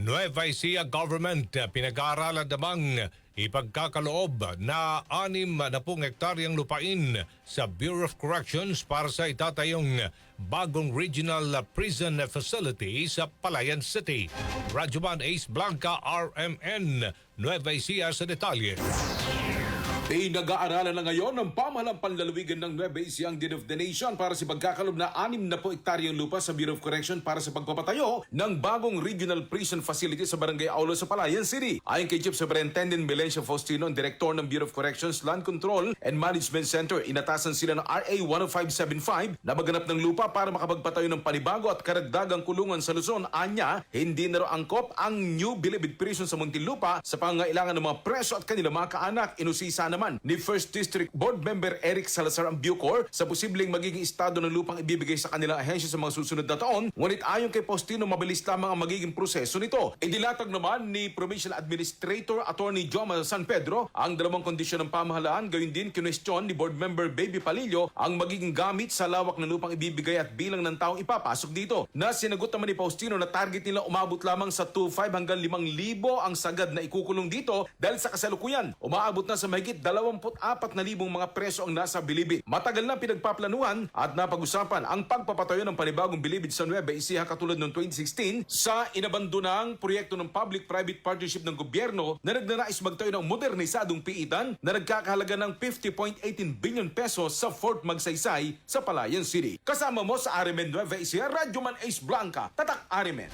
Nueva Ecija government pinag-aaralan namang ipagkakaloob na 60 hektaryang lupain sa Bureau of Corrections para sa itatayong bagong regional prison facility sa Palayan City. Radyoman Ace Blanca, RMN, Nueva Ecija sa detalye. Pinag-aaralan na ngayon ng pamahalang panlalawigan ng Nueva Ecija ang Deed of the Nation para sa pagkakalob na 60 hektaryang lupa sa Bureau of Correction para sa pagpapatayo ng bagong regional prison facility sa Barangay Aulo sa Palayan City. Ayon kay Chief Superintendent Melencio Faustino, ang Direktor ng Bureau of Corrections Land Control and Management Center, inatasan sila ng RA 10575 na maghanap ng lupa para makapagpatayo ng panibago at karagdagang kulungan sa Luzon. Anya, hindi na raw angkop ang New Bilibid Prison sa Muntinlupa sa pangangailangan ng mga preso at kanilang mga kaanak. Inusisa naman ni First District Board Member Eric Salazar ang Bucor sa posibleng magiging estado ng lupang ibibigay sa kanilang ahensya sa mga susunod na taon. Ngunit ayon kay Faustino, mabilis lamang ang magiging proseso nito. Idilatag naman ni Provincial Administrator Attorney Joma San Pedro ang dalawang kondisyon ng pamahalaan. Gayon din kinwestiyon ni Board Member Baby Palillo ang magiging gamit sa lawak ng lupang ibibigay at bilang ng taong ipapasok dito. Na sinagot naman ni Faustino na target nila umabot lamang sa 2,500 hanggang 5,000 ang sagad na ikukulong dito dahil sa kasalukuyan umaabot na sa mahigit 24,000 mga preso ang nasa Bilibid. Matagal na pinagpaplanuhan at napag-usapan ang pagpapatayo ng panibagong Bilibid sa Nueva Ecija katulad noong 2016 sa inabandonang proyekto ng Public-Private Partnership ng gobyerno na nagnanais magtayo ng modernisadong piitan na nagkakahalaga ng 50.18 billion pesos sa Fort Magsaysay sa Palayan City. Kasama mo sa RMN Nueva Ecija, Radyoman Ace Blanca, Tatak RMN.